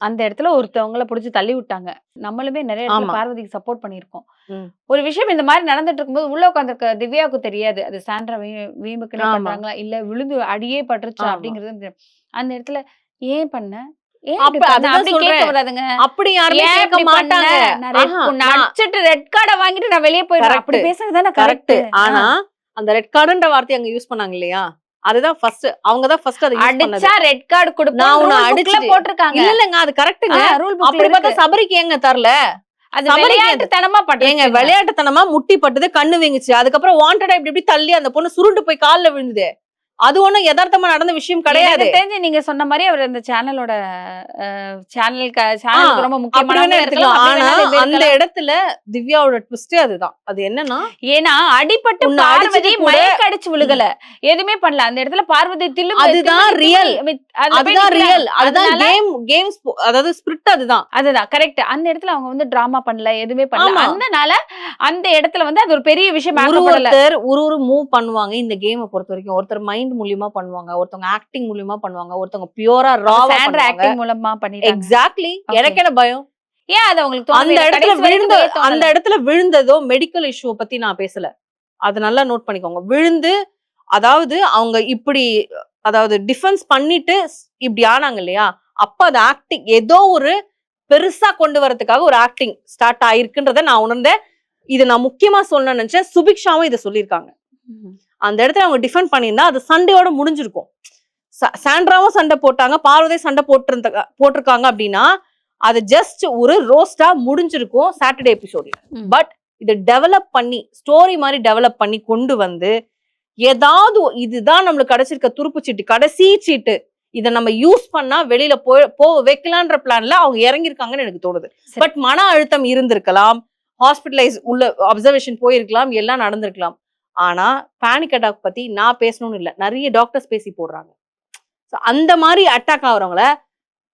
அந்த இடத்துல ஒருத்தவங்கள புடிச்சு தள்ளி விட்டாங்க. நம்மளுமே நிறைய இடத்துல பார்வதிக்கு சப்போர்ட் பண்ணியிருக்கோம். ஒரு விஷயம் இந்த மாதிரி நடந்துட்டு இருக்கும்போது உள்ள உட்காந்துருக்க திவ்யாவுக்கு தெரியாது. அது சாண்ட்ரா வீம்புக்குனே பண்றாங்களா இல்ல விழுந்து அடியே பட்டுருச்சா அப்படிங்கிறது. அந்த இடத்துல ஏன் பண்ண அப்படி யாருமே கேட்க மாட்டாங்க. நடிச்சிட்டு ரெட் கார்டை வாங்கிட்டு நான் வெளியே போயிடுறேன் அப்படி பேசுறதுதானே கரெக்ட். ஆனா அந்த ரெட் கார்டுன்ற வார்த்தை அங்க யூஸ் பண்ணாங்க இல்லையா, அதுதான் ஃபர்ஸ்ட். அவங்க தான் ஃபர்ஸ்ட் அத யூஸ் பண்ணது. அடிச்சா ரெட் கார்டு கொடுப்பா நான் உன்னை அடிச்சு போட்டுருக்காங்க. இல்லங்க அது கரெக்ட்டுங்க. அப்படி பார்த்தா சபரிக்கு ஏங்க தரல? அது விளையாட்டுத்தனமா ஏங்க விளையாட்டுத்தனமா முட்டி பட்டது, கண்ணு வீங்குச்சு. அதுக்கப்புறம் வாண்டடா இப்படி தள்ளி அந்த பொண்ணு சுருண்டு போய் கால்ல விழுந்தது. அது ஒண்ணும் யதார்த்தமா நடந்த விஷயம் கிடையாது. தெரிஞ்சு நீங்க சொன்ன மாதிரி அவர் அந்த சேனலோட சேனலுக்கு ரொம்ப முக்கியமான இடத்துல. ஆனா அந்த இடத்துல திவ்யாவோட ட்விஸ்ட் அதுதான். அது என்னன்னா, ஏன்னா அடிபட்டு பார்வதி மயக்க அடிச்சு விழுகல, எதுவுமே பண்ணல. அந்த இடத்துல பார்வதி தில்லு. அதுதான் ரியல். அதுதான் ரியல். அதுதான் கேம்ஸ். அதாவது ஸ்பிரிட். அதுதான் கரெக்ட். அந்த இடத்துல அவங்க வந்து டிராமா பண்ணல, எதுவுமே பண்ணல. அதனால அந்த இடத்துல வந்து அது ஒரு பெரிய விஷயம். ஒரு மூவ் பண்ணுவாங்க இந்த கேமை பொறுத்த வரைக்கும். ஒருத்தர் மைண்ட் மூலமா பண்ணுவாங்க, ஒருத்தவங்க ஆக்டிங் மூலமா பண்ணுவாங்க, ஒருத்தவங்க பியூரா ராவா ஆக்டிங் மூலமா பண்ணிட்டாங்க. எக்ஸாக்ட்லி. எனக்கு என்ன பயம்? ஏன் அது உங்களுக்கு அந்த இடத்துல விழுந்ததோ மெடிக்கல் இஷ்யூ பத்தி நான் பேசல. அது நல்லா நோட் பண்ணிக்கோங்க. விழுந்து அதாவது அவங்க இப்படி அதாவது டிஃபென்ஸ் பண்ணிட்டு இப்படி ஆனாங்க இல்லையா, அப்ப அது ஆக்டிங் ஏதோ ஒரு பெருசா கொண்டு வரதுக்காக ஒரு ஆக்டிங் ஸ்டார்ட் ஆயிருக்குன்றத நான் உணர்ந்தேன். இது நான் முக்கியமா சொல்லணும்னு நினைச்சேன். சுபிக்ஷாவும் இதை சொல்லியிருக்காங்க. அந்த இடத்துல அவங்க டிஃபெண்ட் பண்ணியிருந்தா அது சண்டையோட முடிஞ்சிருக்கும். சாண்ட்ராவும் சண்டை போட்டாங்க, பார்வதி சண்டை போட்டிருக்காங்க அப்படின்னா அது ஜஸ்ட் ஒரு ரோஸ்டா முடிஞ்சிருக்கும் சாட்டர்டே எபிசோட்ல. பட் இதை டெவலப் பண்ணி ஸ்டோரி மாதிரி டெவலப் பண்ணி கொண்டு வந்து ஏதாவது இதுதான் நம்மளுக்கு கிடைச்சிருக்க துருப்பு சீட்டு, கடைசி சீட்டு, இதை நம்ம யூஸ் பண்ணா வெளியில வைக்கலான்ற பிளான்ல அவங்க இறங்கிருக்காங்கன்னு எனக்கு தோணுது. பட் மன அழுத்தம் இருந்திருக்கலாம், ஹாஸ்பிட்டலைஸ் உள்ள அப்சர்வேஷன் போயிருக்கலாம், எல்லாம் நடந்திருக்கலாம். ஆனா பேனிக் அட்டாக் பத்தி நான் பேசணும்னு இல்ல, நிறைய டாக்டர்ஸ் பேசி போடுறாங்க. அந்த மாதிரி அட்டாக் ஆகுறவங்கள